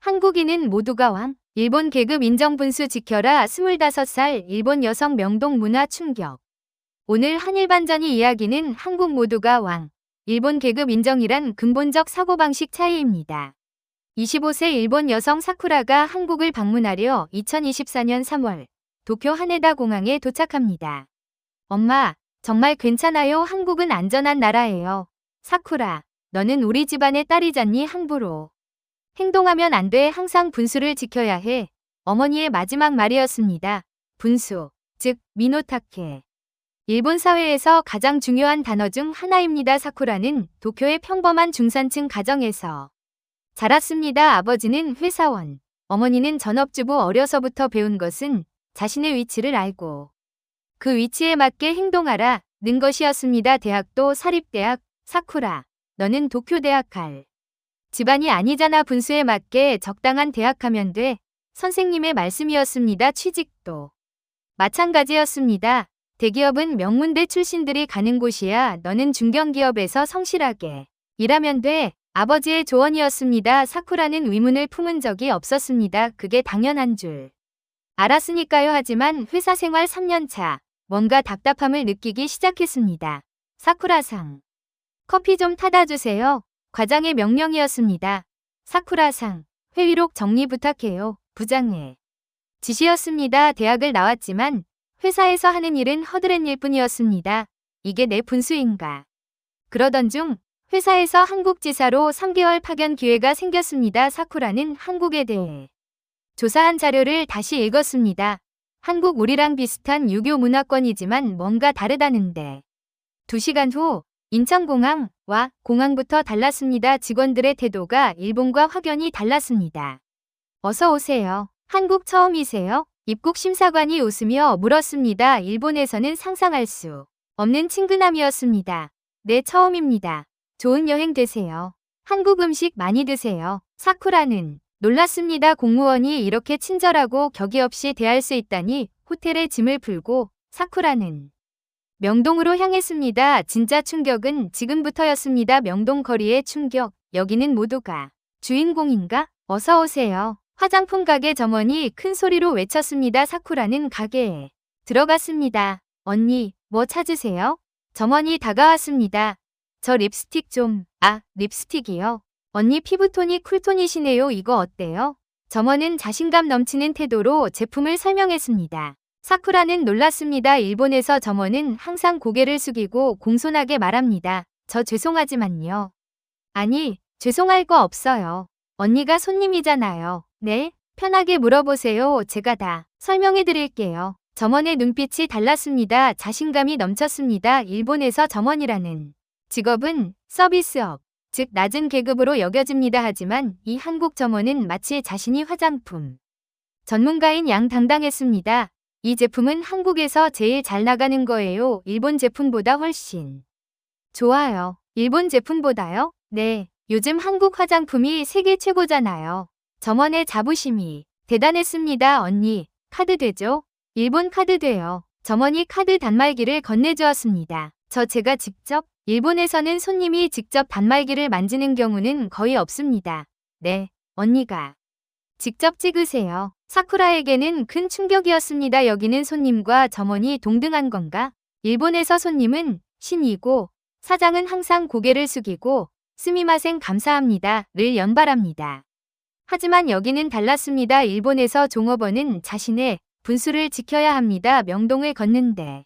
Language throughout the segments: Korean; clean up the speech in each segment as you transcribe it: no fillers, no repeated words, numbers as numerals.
한국인은 모두가 왕. 일본 계급 인정 분수 지켜라. 25살 일본 여성 명동 문화 충격. 오늘 한일반전이 이야기는 한국 모두가 왕. 일본 계급 인정이란 근본적 사고방식 차이입니다. 25세 일본 여성 사쿠라가 한국을 방문하려 2024년 3월 도쿄 하네다 공항에 도착합니다. 엄마, 정말 괜찮아요. 한국은 안전한 나라예요. 사쿠라, 너는 우리 집안의 딸이잖니. 함부로 행동하면 안 돼. 항상 분수를 지켜야 해. 어머니의 마지막 말이었습니다. 분수, 즉 미노타케. 일본 사회에서 가장 중요한 단어 중 하나입니다. 사쿠라는 도쿄의 평범한 중산층 가정에서 자랐습니다. 아버지는 회사원, 어머니는 전업주부. 어려서부터 배운 것은 자신의 위치를 알고 그 위치에 맞게 행동하라 는 것이었습니다. 대학도 사립대학. 사쿠라, 너는 도쿄대학 갈 집안이 아니잖아. 분수에 맞게 적당한 대학 가면 돼. 선생님의 말씀이었습니다. 취직도 마찬가지였습니다. 대기업은 명문대 출신들이 가는 곳이야. 너는 중견기업에서 성실하게 일하면 돼. 아버지의 조언이었습니다. 사쿠라는 의문을 품은 적이 없었습니다. 그게 당연한 줄 알았으니까요. 하지만 회사 생활 3년 차 뭔가 답답함을 느끼기 시작했습니다. 사쿠라상, 커피 좀 타다 주세요. 과장의 명령이었습니다. 사쿠라상, 회의록 정리 부탁해요. 부장의 지시였습니다. 대학을 나왔지만 회사에서 하는 일은 허드렛 일뿐이었습니다. 이게 내 분수인가? 그러던 중 회사에서 한국지사로 3개월 파견 기회가 생겼습니다. 사쿠라는 한국에 대해 조사한 자료를 다시 읽었습니다. 한국 우리랑 비슷한 유교 문화권이지만 뭔가 다르다는데. 2시간 후 인천공항와 공항부터 달랐습니다. 직원들의 태도가 일본과 확연히 달랐습니다. 어서 오세요. 한국 처음이세요? 입국 심사관이 웃으며 물었습니다. 일본에서는 상상할 수 없는 친근함이었습니다. 네, 처음입니다. 좋은 여행 되세요. 한국 음식 많이 드세요. 사쿠라는 놀랐습니다. 공무원이 이렇게 친절하고 격이 없이 대할 수 있다니. 호텔에 짐을 풀고 사쿠라는 명동으로 향했습니다. 진짜 충격은 지금부터였습니다. 명동 거리의 충격. 여기는 모두가 주인공인가? 어서 오세요. 화장품 가게 점원이 큰 소리로 외쳤습니다. 사쿠라는 가게에 들어갔습니다. 언니, 뭐 찾으세요? 점원이 다가왔습니다. 저 립스틱 좀. 아, 립스틱이요? 언니 피부톤이 쿨톤이시네요. 이거 어때요? 점원은 자신감 넘치는 태도로 제품을 설명했습니다. 사쿠라는 놀랐습니다. 일본에서 점원은 항상 고개를 숙이고 공손하게 말합니다. 저 죄송하지만요. 아니, 죄송할 거 없어요. 언니가 손님이잖아요. 네? 편하게 물어보세요. 제가 다 설명해 드릴게요. 점원의 눈빛이 달랐습니다. 자신감이 넘쳤습니다. 일본에서 점원이라는 직업은 서비스업, 즉 낮은 계급으로 여겨집니다. 하지만 이 한국 점원은 마치 자신이 화장품 전문가인 양 당당했습니다. 이 제품은 한국에서 제일 잘 나가는 거예요. 일본 제품보다 훨씬 좋아요. 일본 제품보다요? 네. 요즘 한국 화장품이 세계 최고잖아요. 점원의 자부심이 대단했습니다. 언니, 카드 되죠? 일본 카드 돼요. 점원이 카드 단말기를 건네주었습니다. 제가 직접? 일본에서는 손님이 직접 단말기를 만지는 경우는 거의 없습니다. 네, 언니가 직접 찍으세요. 사쿠라에게는 큰 충격이었습니다. 여기는 손님과 점원이 동등한 건가? 일본에서 손님은 신이고 사장은 항상 고개를 숙이고 스미마셍 감사합니다를 연발합니다. 하지만 여기는 달랐습니다. 일본에서 종업원은 자신의 분수를 지켜야 합니다. 명동을 걷는데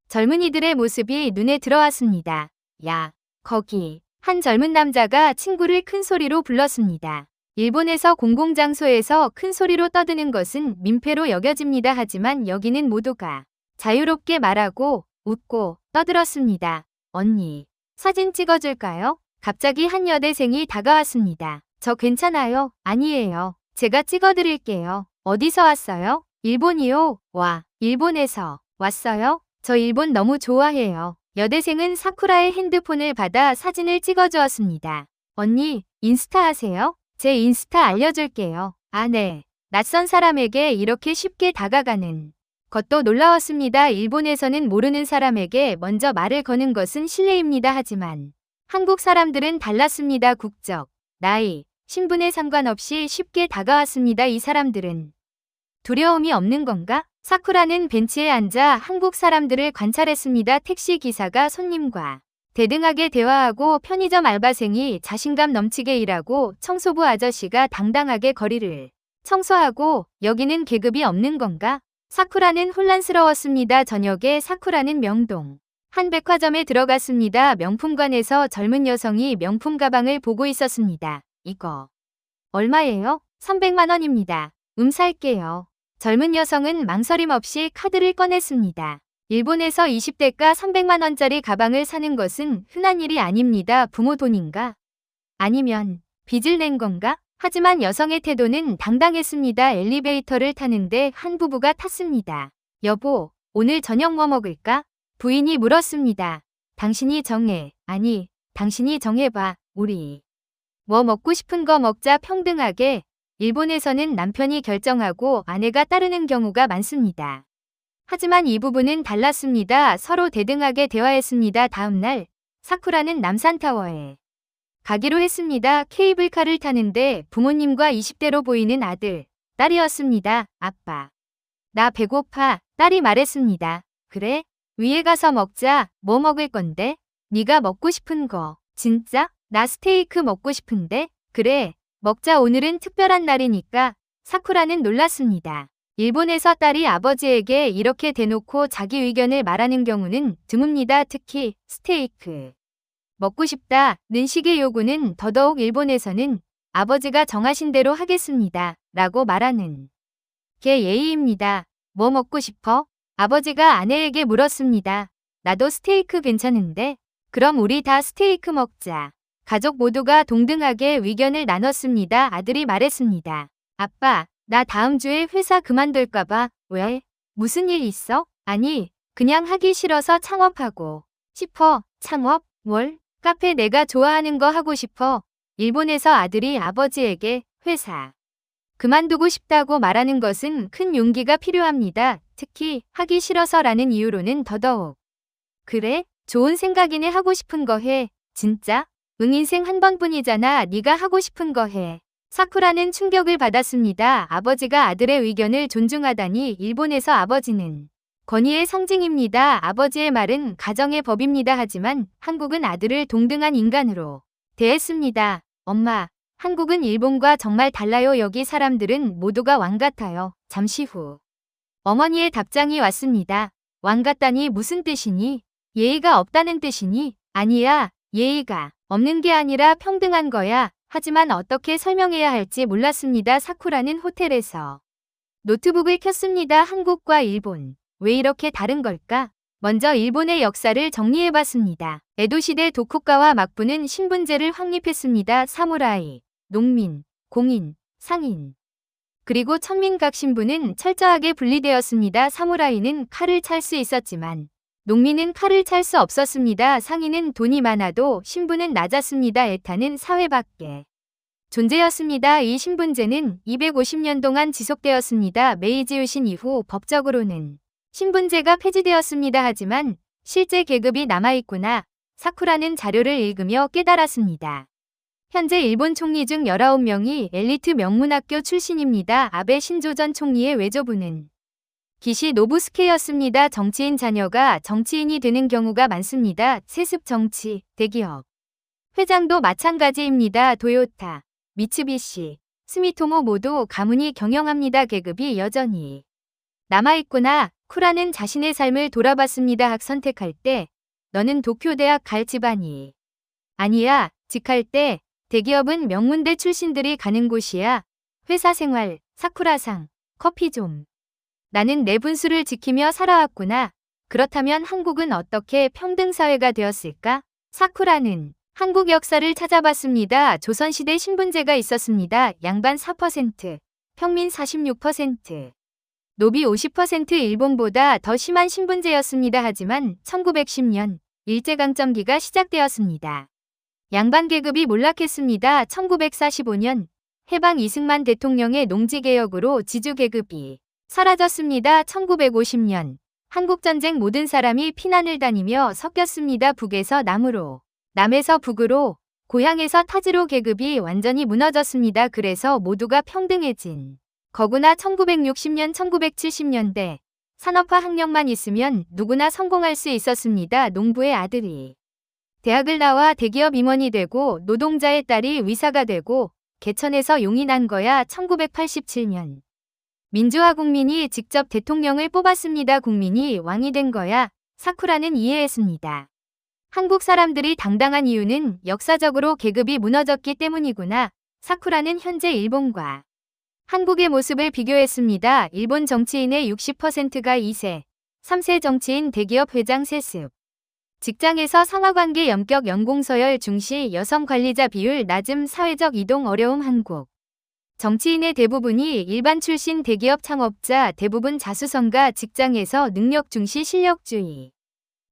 젊은이들의 모습이 눈에 들어왔습니다. 야, 거기. 한 젊은 남자가 친구를 큰 소리로 불렀습니다. 일본에서 공공장소에서 큰 소리로 떠드는 것은 민폐로 여겨집니다. 하지만 여기는 모두가 자유롭게 말하고 웃고 떠들었습니다. 언니, 사진 찍어줄까요? 갑자기 한 여대생이 다가왔습니다. 저 괜찮아요. 아니에요. 제가 찍어드릴게요. 어디서 왔어요? 일본이요. 와, 일본에서 왔어요? 저 일본 너무 좋아해요. 여대생은 사쿠라의 핸드폰을 받아 사진을 찍어주었습니다. 언니, 인스타 하세요? 제 인스타 알려줄게요. 아, 네. 낯선 사람에게 이렇게 쉽게 다가가는 것도 놀라웠습니다. 일본에서는 모르는 사람에게 먼저 말을 거는 것은 실례입니다. 하지만 한국 사람들은 달랐습니다. 국적, 나이, 신분에 상관없이 쉽게 다가왔습니다. 이 사람들은 두려움이 없는 건가? 사쿠라는 벤치에 앉아 한국 사람들을 관찰했습니다. 택시 기사가 손님과 대등하게 대화하고 편의점 알바생이 자신감 넘치게 일하고 청소부 아저씨가 당당하게 거리를 청소하고 여기는 계급이 없는 건가? 사쿠라는 혼란스러웠습니다. 저녁에 사쿠라는 명동 한 백화점에 들어갔습니다. 명품관에서 젊은 여성이 명품 가방을 보고 있었습니다. 이거 얼마예요? 300만 원입니다. 살게요. 젊은 여성은 망설임 없이 카드를 꺼냈습니다. 일본에서 20대가 300만 원짜리 가방을 사는 것은 흔한 일이 아닙니다. 부모 돈인가? 아니면 빚을 낸 건가? 하지만 여성의 태도는 당당했습니다. 엘리베이터를 타는데 한 부부가 탔습니다. 여보, 오늘 저녁 뭐 먹을까? 부인이 물었습니다. 당신이 정해. 아니, 당신이 정해봐. 우리 뭐 먹고 싶은 거 먹자. 평등하게. 일본에서는 남편이 결정하고 아내가 따르는 경우가 많습니다. 하지만 이 부부는 달랐습니다. 서로 대등하게 대화했습니다. 다음 날 사쿠라는 남산타워에 가기로 했습니다. 케이블카를 타는데 부모님과 20대로 보이는 아들, 딸이었습니다. 아빠, 나 배고파. 딸이 말했습니다. 그래? 위에 가서 먹자. 뭐 먹을 건데? 네가 먹고 싶은 거. 진짜? 나 스테이크 먹고 싶은데? 그래, 먹자. 오늘은 특별한 날이니까. 사쿠라는 놀랐습니다. 일본에서 딸이 아버지에게 이렇게 대놓고 자기 의견을 말하는 경우는 드뭅니다. 특히 스테이크 먹고 싶다는 식의 요구는 더더욱. 일본에서는 아버지가 정하신 대로 하겠습니다 라고 말하는 게 예의입니다. 뭐 먹고 싶어? 아버지가 아내에게 물었습니다. 나도 스테이크 괜찮은데? 그럼 우리 다 스테이크 먹자. 가족 모두가 동등하게 의견을 나눴습니다. 아들이 말했습니다. 아빠, 나 다음 주에 회사 그만둘까봐. 왜? 무슨 일 있어? 아니, 그냥 하기 싫어서 창업하고 싶어. 창업? 뭘? 카페 내가 좋아하는 거 하고 싶어. 일본에서 아들이 아버지에게 회사 그만두고 싶다고 말하는 것은 큰 용기가 필요합니다. 특히 하기 싫어서라는 이유로는 더더욱. 그래? 좋은 생각이네. 하고 싶은 거 해. 진짜? 응, 인생 한 번뿐이잖아. 네가 하고 싶은 거 해. 사쿠라는 충격을 받았습니다. 아버지가 아들의 의견을 존중하다니. 일본에서 아버지는 권위의 상징입니다. 아버지의 말은 가정의 법입니다. 하지만 한국은 아들을 동등한 인간으로 대했습니다. 엄마, 한국은 일본과 정말 달라요. 여기 사람들은 모두가 왕 같아요. 잠시 후 어머니의 답장이 왔습니다. 왕 같다니 무슨 뜻이니? 예의가 없다는 뜻이니? 아니야, 예의가 없는 게 아니라 평등한 거야. 하지만 어떻게 설명해야 할지 몰랐습니다. 사쿠라는 호텔에서 노트북을 켰습니다. 한국과 일본, 왜 이렇게 다른 걸까? 먼저 일본의 역사를 정리해봤습니다. 에도시대 도쿠가와 막부는 신분제를 확립했습니다. 사무라이, 농민, 공인, 상인, 그리고 천민 각 신분은 철저하게 분리되었습니다. 사무라이는 칼을 찰 수 있었지만 농민은 칼을 찰 수 없었습니다. 상인은 돈이 많아도 신분은 낮았습니다. 에타는 사회 밖에 존재였습니다. 이 신분제는 250년 동안 지속되었습니다. 메이지 유신 이후 법적으로는 신분제가 폐지되었습니다. 하지만 실제 계급이 남아있구나. 사쿠라는 자료를 읽으며 깨달았습니다. 현재 일본 총리 중 19명이 엘리트 명문학교 출신입니다. 아베 신조 전 총리의 외조부는 기시 노부스케였습니다. 정치인 자녀가 정치인이 되는 경우가 많습니다. 세습 정치, 대기업 회장도 마찬가지입니다. 도요타, 미츠비시, 스미토모 모두 가문이 경영합니다. 계급이 여전히 남아있구나. 쿠라는 자신의 삶을 돌아봤습니다. 학 선택할 때 너는 도쿄대학 갈 집안이 아니야. 직할 때 대기업은 명문대 출신들이 가는 곳이야. 회사 생활, 사쿠라상, 커피 좀. 나는 내 분수를 지키며 살아왔구나. 그렇다면 한국은 어떻게 평등사회가 되었을까? 사쿠라는 한국 역사를 찾아봤습니다. 조선시대 신분제가 있었습니다. 양반 4%, 평민 46%, 노비 50% 일본보다 더 심한 신분제였습니다. 하지만 1910년 일제강점기가 시작되었습니다. 양반 계급이 몰락했습니다. 1945년 해방 이승만 대통령의 농지개혁으로 지주계급이 사라졌습니다. 1950년 한국전쟁 모든 사람이 피난을 다니며 섞였습니다. 북에서 남으로, 남에서 북으로 고향에서 타지로 계급이 완전히 무너졌습니다. 그래서 모두가 평등해진 거구나. 1960년 1970년대 산업화 학력만 있으면 누구나 성공할 수 있었습니다. 농부의 아들이 대학을 나와 대기업 임원이 되고 노동자의 딸이 의사가 되고 개천에서 용이 난 거야. 1987년 민주화 국민이 직접 대통령을 뽑았습니다. 국민이 왕이 된 거야. 사쿠라는 이해했습니다. 한국 사람들이 당당한 이유는 역사적으로 계급이 무너졌기 때문이구나. 사쿠라는 현재 일본과 한국의 모습을 비교했습니다. 일본 정치인의 60%가 2세, 3세 정치인 대기업 회장 세습. 직장에서 상하관계 연격 연공서열 중시 여성 관리자 비율 낮음 사회적 이동 어려움 한국. 정치인의 대부분이 일반 출신 대기업 창업자 대부분 자수성가 직장에서 능력 중시 실력주의.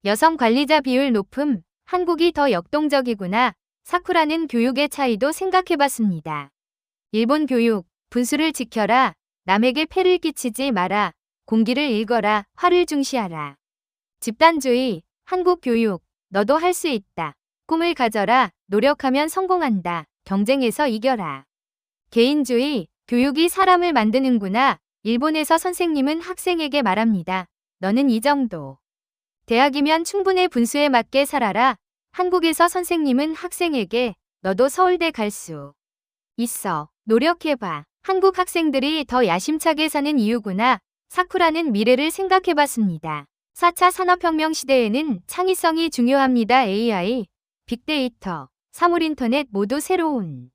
여성 관리자 비율 높음 한국이 더 역동적이구나. 사쿠라는 교육의 차이도 생각해봤습니다. 일본 교육 분수를 지켜라. 남에게 폐를 끼치지 마라. 공기를 읽어라. 화를 중시하라. 집단주의 한국 교육 너도 할 수 있다. 꿈을 가져라. 노력하면 성공한다. 경쟁에서 이겨라. 개인주의 교육이 사람을 만드는구나. 일본에서 선생님은 학생에게 말합니다. 너는 이 정도 대학이면 충분해. 분수에 맞게 살아라. 한국에서 선생님은 학생에게 너도 서울대 갈 수 있어. 노력해봐. 한국 학생들이 더 야심차게 사는 이유구나. 사쿠라는 미래를 생각해봤습니다. 4차 산업혁명 시대에는 창의성이 중요합니다. AI, 빅데이터, 사물인터넷 모두 새로운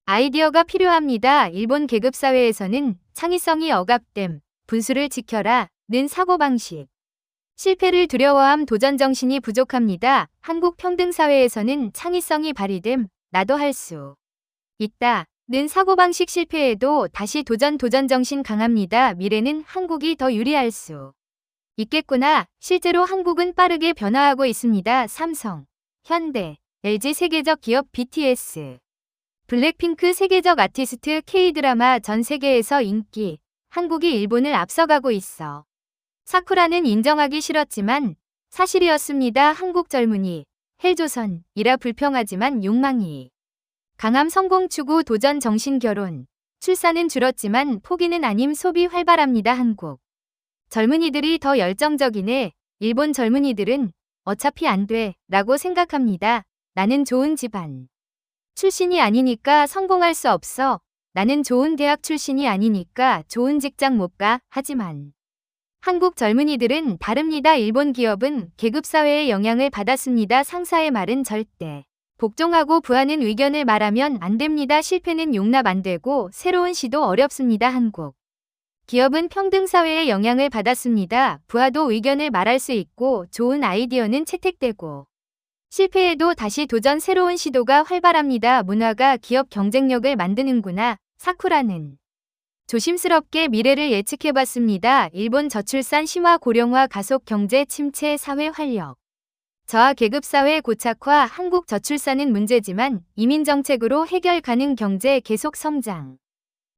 아이디어가 필요합니다. 일본 계급사회에서는 창의성이 억압됨, 분수를 지켜라 는 사고방식. 실패를 두려워함 도전정신이 부족합니다. 한국 평등사회에서는 창의성이 발휘됨, 나도 할 수 있다 는 사고방식. 실패에도 다시 도전정신 강합니다. 미래는 한국이 더 유리할 수 있겠구나. 실제로 한국은 빠르게 변화하고 있습니다. 삼성, 현대, LG 세계적 기업 BTS, 블랙핑크 세계적 아티스트 K드라마 전 세계에서 인기. 한국이 일본을 앞서가고 있어. 사쿠라는 인정하기 싫었지만 사실이었습니다. 한국 젊은이, 헬조선이라 불평하지만 욕망이 강함. 성공 추구 도전 정신. 결혼, 출산은 줄었지만 포기는 아님. 소비 활발합니다. 한국 젊은이들이 더 열정적이네. 일본 젊은이들은 어차피 안 돼 라고 생각합니다. 나는 좋은 집안 출신이 아니니까 성공할 수 없어. 나는 좋은 대학 출신이 아니니까 좋은 직장 못 가. 하지만 한국 젊은이들은 다릅니다. 일본 기업은 계급사회의 영향을 받았습니다. 상사의 말은 절대 복종하고 부하는 의견을 말하면 안 됩니다. 실패는 용납 안 되고 새로운 시도 어렵습니다. 한국 기업은 평등사회의 영향을 받았습니다. 부하도 의견을 말할 수 있고 좋은 아이디어는 채택되고 실패해도 다시 도전 새로운 시도가 활발합니다. 문화가 기업 경쟁력을 만드는구나. 사쿠라는 조심스럽게 미래를 예측해봤습니다. 일본 저출산 심화 고령화 가속 경제 침체 사회 활력 저하 계급사회 고착화 한국 저출산은 문제지만 이민정책으로 해결 가능 경제 계속 성장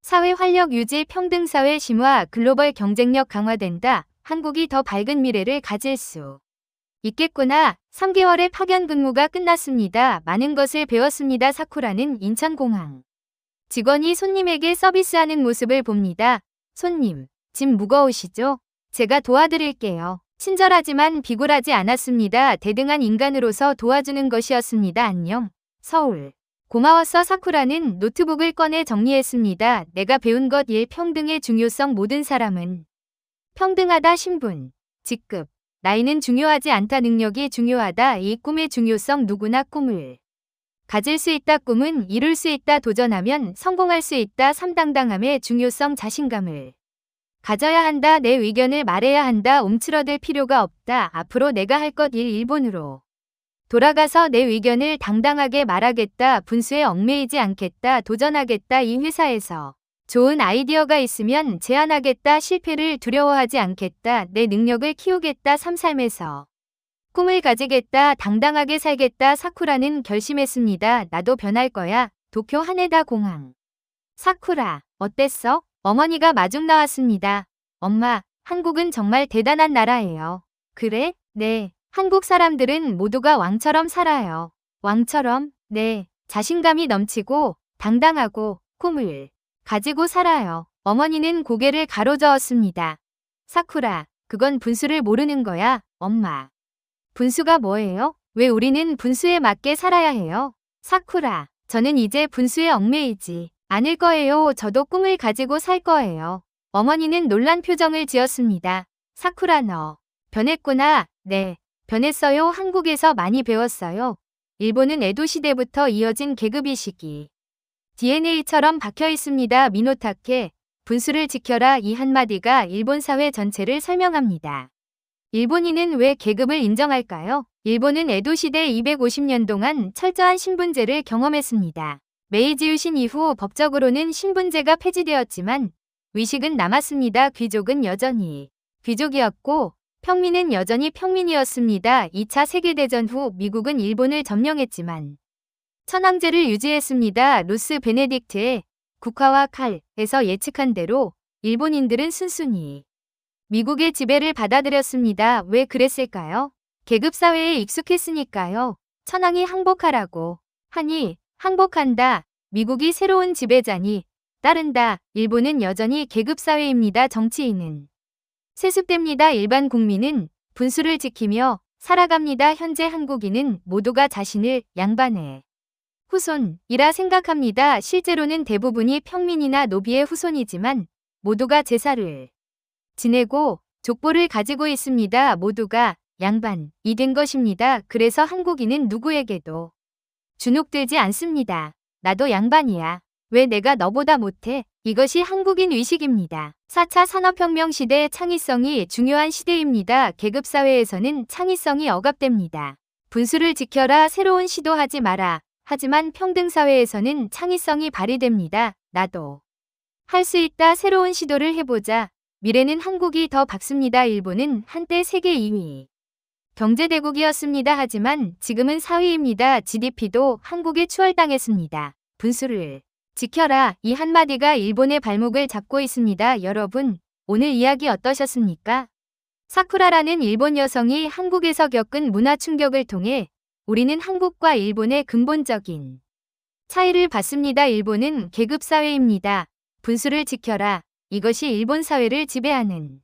사회 활력 유지 평등사회 심화 글로벌 경쟁력 강화된다. 한국이 더 밝은 미래를 가질 수 있겠구나. 3개월의 파견 근무가 끝났습니다. 많은 것을 배웠습니다. 사쿠라는 인천공항 직원이 손님에게 서비스하는 모습을 봅니다. 손님, 짐 무거우시죠? 제가 도와드릴게요. 친절하지만 비굴하지 않았습니다. 대등한 인간으로서 도와주는 것이었습니다. 안녕, 서울. 고마웠어. 사쿠라는 노트북을 꺼내 정리했습니다. 내가 배운 것 1. 평등의 중요성. 모든 사람은 평등하다. 신분, 직급, 나이는 중요하지 않다. 능력이 중요하다. 2. 꿈의 중요성. 누구나 꿈을 가질 수 있다. 꿈은 이룰 수 있다. 도전하면 성공할 수 있다. 3. 당당함의 중요성. 자신감을 가져야 한다. 내 의견을 말해야 한다. 움츠러들 필요가 없다. 앞으로 내가 할 것 1. 일본으로 돌아가서 내 의견을 당당하게 말하겠다. 분수에 얽매이지 않겠다. 도전하겠다. 이 회사에서 좋은 아이디어가 있으면 제안하겠다. 실패를 두려워하지 않겠다. 내 능력을 키우겠다. 3. 삶에서 꿈을 가지겠다. 당당하게 살겠다. 사쿠라는 결심했습니다. 나도 변할 거야. 도쿄 하네다 공항. 사쿠라, 어땠어? 어머니가 마중 나왔습니다. 엄마, 한국은 정말 대단한 나라예요. 그래? 네. 한국 사람들은 모두가 왕처럼 살아요. 왕처럼? 네. 자신감이 넘치고 당당하고 꿈을 가지고 살아요. 어머니는 고개를 가로저었습니다. 사쿠라, 그건 분수를 모르는 거야, 엄마. 분수가 뭐예요? 왜 우리는 분수에 맞게 살아야 해요? 사쿠라, 저는 이제 분수에 얽매이지 않을 거예요. 저도 꿈을 가지고 살 거예요. 어머니는 놀란 표정을 지었습니다. 사쿠라, 너 변했구나. 네, 변했어요. 한국에서 많이 배웠어요. 일본은 에도 시대부터 이어진 계급의식이 DNA처럼 박혀 있습니다. 미노타케, 분수를 지켜라. 이 한마디가 일본 사회 전체를 설명합니다. 일본인은 왜 계급을 인정할까요? 일본은 에도 시대 250년 동안 철저한 신분제를 경험했습니다. 메이지 유신 이후 법적으로는 신분제가 폐지되었지만 위식은 남았습니다. 귀족은 여전히 귀족이었고 평민은 여전히 평민이었습니다. 2차 세계대전 후 미국은 일본을 점령했지만 천황제를 유지했습니다. 루스 베네딕트의 국화와 칼에서 예측한 대로 일본인들은 순순히 미국의 지배를 받아들였습니다. 왜 그랬을까요? 계급사회에 익숙했으니까요. 천황이 항복하라고 하니 항복한다. 미국이 새로운 지배자니 따른다. 일본은 여전히 계급사회입니다. 정치인은 세습됩니다. 일반 국민은 분수를 지키며 살아갑니다. 현재 한국인은 모두가 자신을 양반의 후손이라 생각합니다. 실제로는 대부분이 평민이나 노비의 후손이지만 모두가 제사를 지내고 족보를 가지고 있습니다. 모두가 양반이 된 것입니다. 그래서 한국인은 누구에게도 주눅들지 않습니다. 나도 양반이야. 왜 내가 너보다 못해? 이것이 한국인 의식입니다. 4차 산업혁명 시대 창의성이 중요한 시대입니다. 계급사회에서는 창의성이 억압됩니다. 분수를 지켜라. 새로운 시도하지 마라. 하지만 평등사회에서는 창의성이 발휘됩니다. 나도 할 수 있다. 새로운 시도를 해보자. 미래는 한국이 더 밝습니다. 일본은 한때 세계 2위 경제대국이었습니다. 하지만 지금은 4위입니다. GDP도 한국에 추월당했습니다. 분수를 지켜라. 이 한마디가 일본의 발목을 잡고 있습니다. 여러분, 오늘 이야기 어떠셨습니까? 사쿠라라는 일본 여성이 한국에서 겪은 문화 충격을 통해 우리는 한국과 일본의 근본적인 차이를 봤습니다. 일본은 계급사회입니다. 분수를 지켜라. 이것이 일본 사회를 지배하는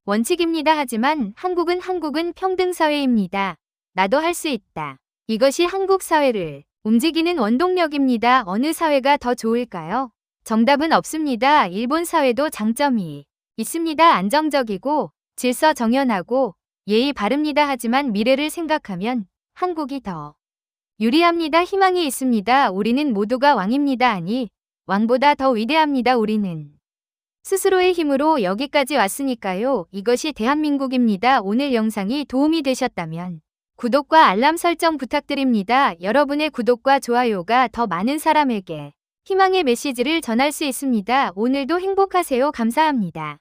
원칙입니다. 하지만 한국은 평등사회입니다. 나도 할 수 있다. 이것이 한국 사회를 움직이는 원동력입니다. 어느 사회가 더 좋을까요? 정답은 없습니다. 일본 사회도 장점이 있습니다. 안정적이고 질서 정연하고 예의 바릅니다. 하지만 미래를 생각하면 한국이 더 유리합니다. 희망이 있습니다. 우리는 모두가 왕입니다. 아니, 왕보다 더 위대합니다. 우리는 스스로의 힘으로 여기까지 왔으니까요. 이것이 대한민국입니다. 오늘 영상이 도움이 되셨다면 구독과 알람 설정 부탁드립니다. 여러분의 구독과 좋아요가 더 많은 사람에게 희망의 메시지를 전할 수 있습니다. 오늘도 행복하세요. 감사합니다.